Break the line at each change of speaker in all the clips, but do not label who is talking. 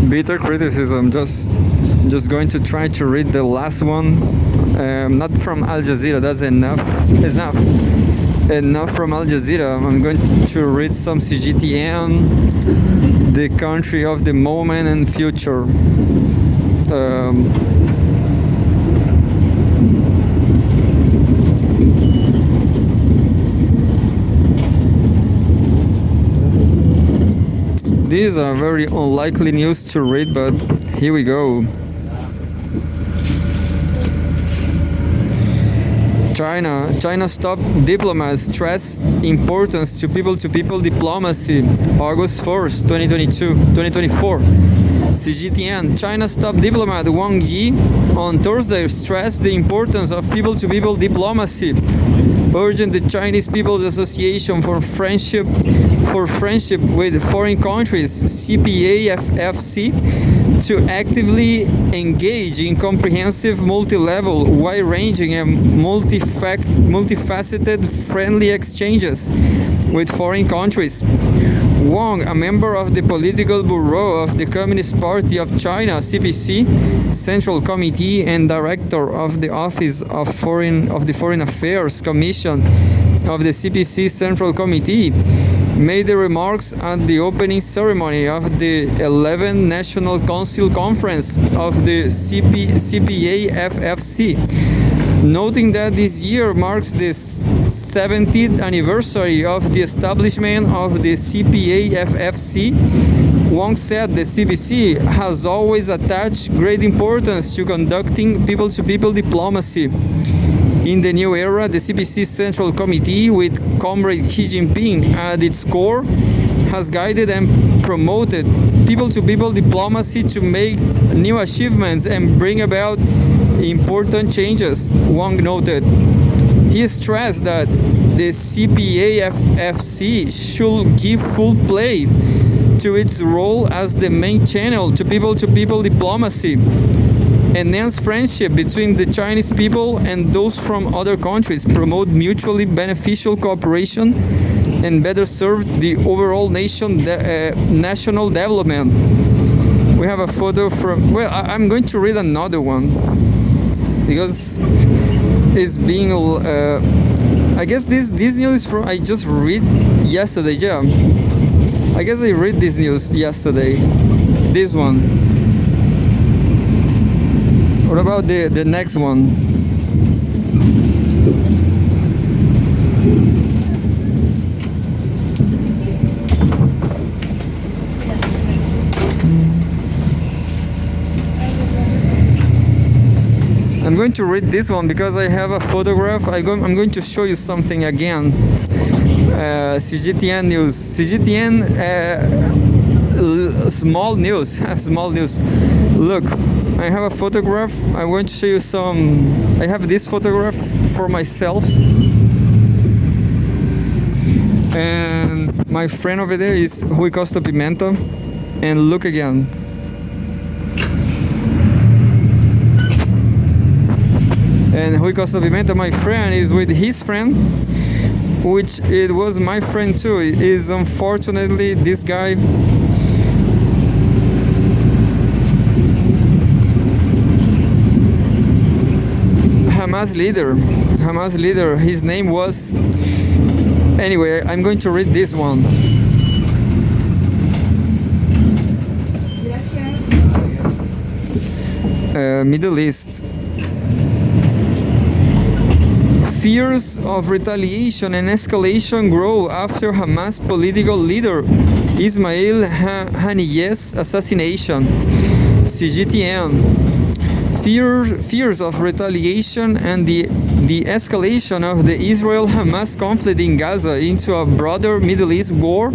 bitter criticism. Just going to try to read the last one. Not from Al Jazeera. That's enough. It's enough from Al Jazeera. I'm going to read some Cgtn, the country of the moment and future. These are very unlikely news to read, but here we go. China's top diplomats stress importance to people-to-people diplomacy. August 1st, 2024. Cgtn. China's top diplomat Wang Yi on Thursday stressed the importance of people-to-people diplomacy, urging the Chinese People's Association for Friendship with Foreign Countries (CPAFFC) to actively engage in comprehensive, multi-level, wide-ranging and multifaceted friendly exchanges with foreign countries. Wang, a member of the Political Bureau of the Communist Party of China (CPC) Central Committee and director of the Office of the Foreign Affairs Commission of the CPC Central Committee, made the remarks at the opening ceremony of the 11th National Council Conference of the CPAFFC, noting that this year marks the 70th anniversary of the establishment of the CPAFFC. Wang said the CPC has always attached great importance to conducting people-to-people diplomacy. In the new era, the CPC Central Committee, with Comrade Xi Jinping at its core, has guided and promoted people-to-people diplomacy to make new achievements and bring about important changes, Wang noted. He stressed that the CPAFFC should give full play to its role as the main channel to people-to-people diplomacy, enhance friendship between the Chinese people and those from other countries, promote mutually beneficial cooperation, and better serve the overall national development. We have a photo from, well, I'm going to read another one because it's being, I guess this news is from, I just read yesterday, yeah. I guess I read this news yesterday, this one. What about the next one? I'm going to read this one because I have a photograph. I'm going to show you something again. Cgtn news. Cgtn small news. Small news. Look, I have a photograph. I'm going to show you some. I have this photograph for myself. And my friend over there is Rui Costa Pimenta. And look again. And Rui Costa Pimenta, my friend, is with his friend, which it was my friend too. It is unfortunately this guy. Hamas leader, his name was, anyway, I'm going to read this one. Middle East. Fears of retaliation and escalation grow after Hamas political leader Ismail Haniyeh's assassination. Cgtn. Fears of retaliation and the escalation of the Israel-Hamas conflict in Gaza into a broader Middle East war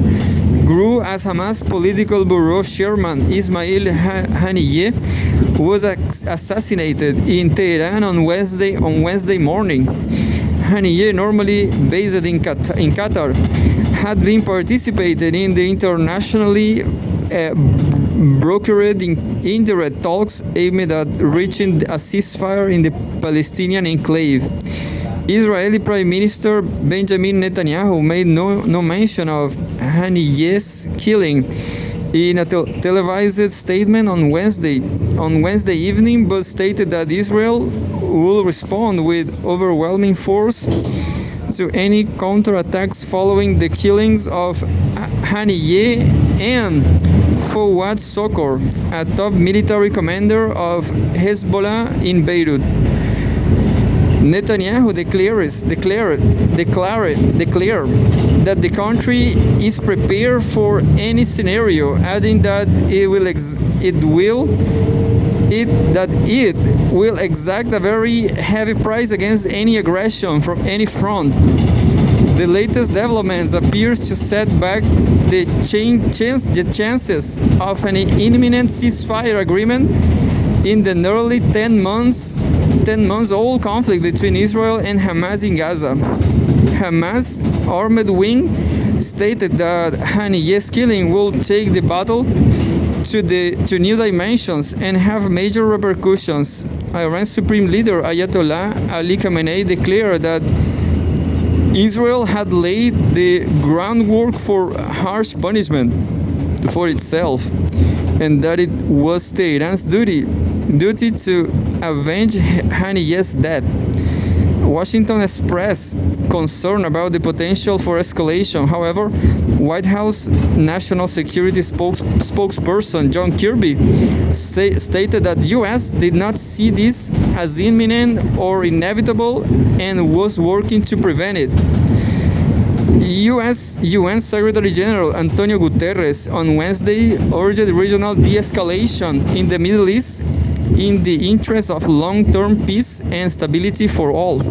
grew as Hamas Political Bureau Chairman Ismail Haniyeh was assassinated in Tehran on Wednesday morning. Haniyeh, normally based in Qatar, had been participating in the internationally brokered indirect talks aimed at reaching a ceasefire in the Palestinian enclave. Israeli Prime Minister Benjamin Netanyahu made no mention of Haniyeh's killing in a televised statement on Wednesday evening, but stated that Israel will respond with overwhelming force to any counterattacks following the killings of Haniyeh and Fouad Sokor, a top military commander of Hezbollah in Beirut. Netanyahu declared that the country is prepared for any scenario, adding that it will exact a very heavy price against any aggression from any front. The latest developments appears to set back the chances of an imminent ceasefire agreement in the nearly 10 months old conflict between Israel and Hamas in Gaza. Hamas armed wing stated that Haniyeh's killing will take the battle to new dimensions and have major repercussions. Iran's supreme leader Ayatollah Ali Khamenei declared that Israel had laid the groundwork for harsh punishment for itself, and that it was Tehran's duty to avenge Haniyeh's death. Washington expressed concern about the potential for escalation. However, White House National Security spokesperson John Kirby stated that the U.S. did not see this as imminent or inevitable and was working to prevent it. UN Secretary General Antonio Guterres on Wednesday urged regional de-escalation in the Middle East in the interest of long-term peace and stability for all.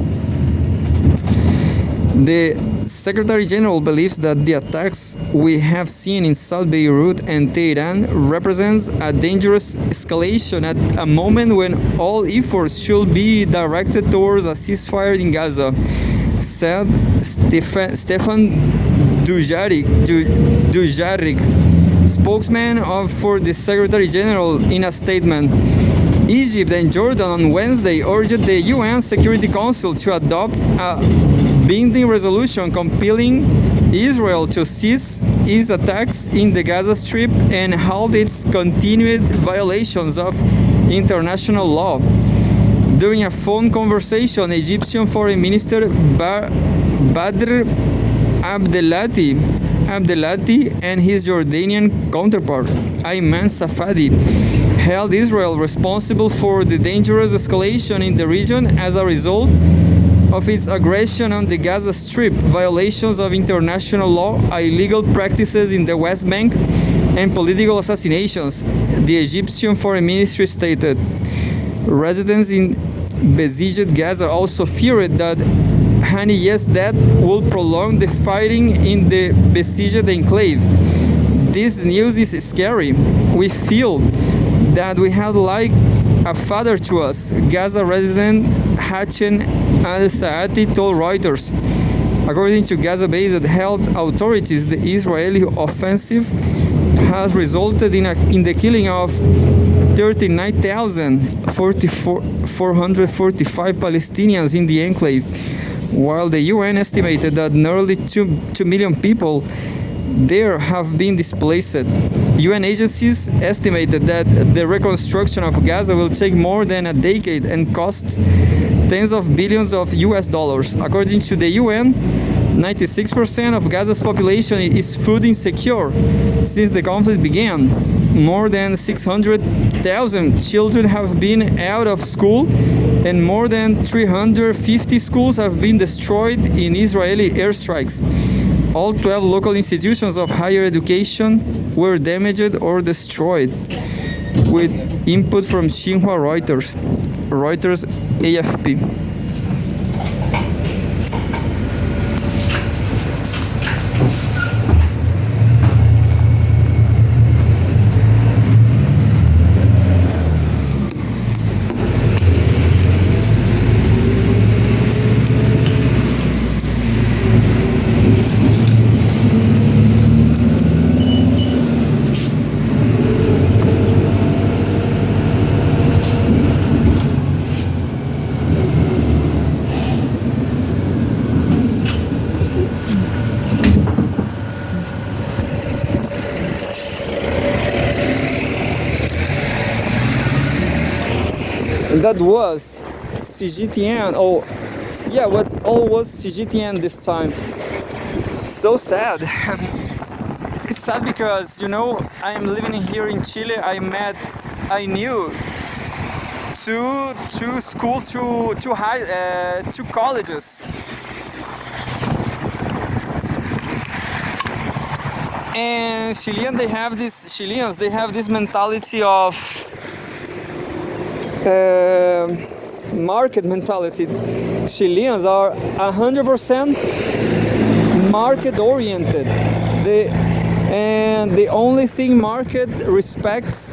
The Secretary General believes that the attacks we have seen in South Beirut and Tehran represents a dangerous escalation at a moment when all efforts should be directed towards a ceasefire in Gaza, said Stefan Dujarric, spokesman for the Secretary General, in a statement. Egypt and Jordan on Wednesday urged the UN Security Council to adopt a binding resolution compelling Israel to cease its attacks in the Gaza Strip and halt its continued violations of international law. During a phone conversation, Egyptian Foreign Minister Badr Abdelati and his Jordanian counterpart, Ayman Safadi, held Israel responsible for the dangerous escalation in the region as a result of its aggression on the Gaza Strip, violations of international law, illegal practices in the West Bank, and political assassinations, the Egyptian Foreign Ministry stated. Residents in besieged Gaza also feared that Haniyeh's death will prolong the fighting in the besieged enclave. This news is scary. We feel that we had like a father to us, Gaza resident Hachem al-Saati told Reuters. According to Gaza-based health authorities, the Israeli offensive has resulted in the killing of 39,445 Palestinians in the enclave, while the UN estimated that nearly 2 million people there have been displaced. UN agencies estimated that the reconstruction of Gaza will take more than a decade and cost tens of billions of US dollars. According to the UN, 96% of Gaza's population is food insecure since the conflict began. More than 600,000 children have been out of school, and more than 350 schools have been destroyed in Israeli airstrikes. All 12 local institutions of higher education were damaged or destroyed, with input from Xinhua Reuters, AFP. that was Cgtn. Oh, yeah, what all was Cgtn this time? So sad. It's sad because, you know, I'm living here in Chile. I knew two schools, two colleges. And Chileans, they have this mentality of market mentality. Chileans are 100% market oriented. And the only thing market respects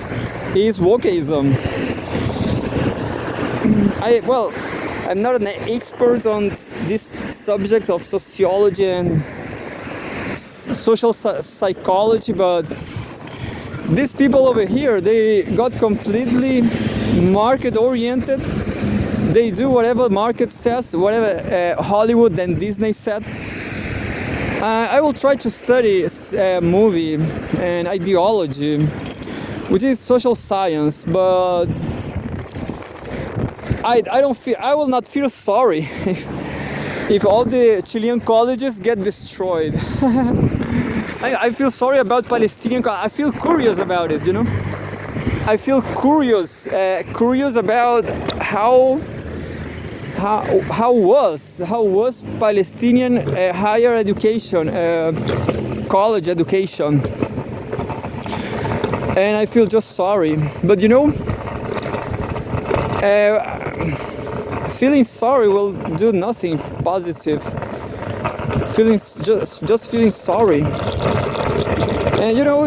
is wokeism. I'm not an expert on these subjects of sociology and social psychology, but these people over here, they got completely market oriented. They do whatever market says, whatever Hollywood and Disney said. I will try to study movie and ideology, which is social science, but I will not feel sorry if all the Chilean colleges get destroyed. I feel sorry about Palestinian. I feel curious about it, you know. I feel curious about how was Palestinian higher education, college education, and I feel just sorry. But you know, feeling sorry will do nothing positive. Just feeling sorry, and you know,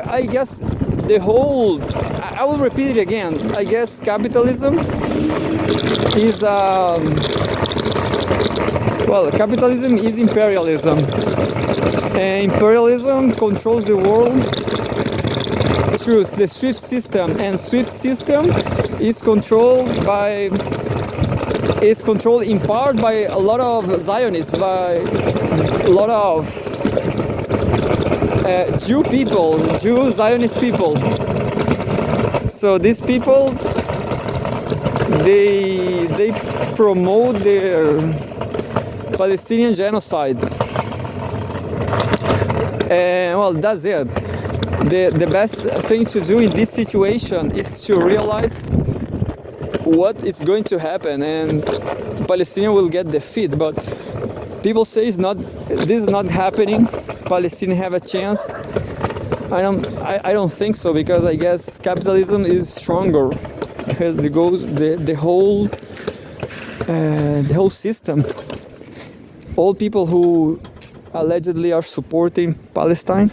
I guess the whole. I will repeat it again. I guess capitalism is capitalism is imperialism, and imperialism controls the world through the SWIFT system, and SWIFT system is controlled in part by a lot of Zionists, by a lot of Jew Zionist people. So these people, they promote the Palestinian genocide, and well, that's it. The best thing to do in this situation is to realize what is going to happen, and Palestinians will get defeat. But people say this is not happening. Palestinians have a chance. I don't think so, because I guess capitalism is stronger, because the whole system. All people who allegedly are supporting Palestine,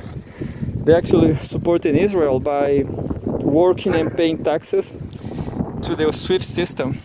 they're actually supporting Israel by working and paying taxes to the SWIFT system.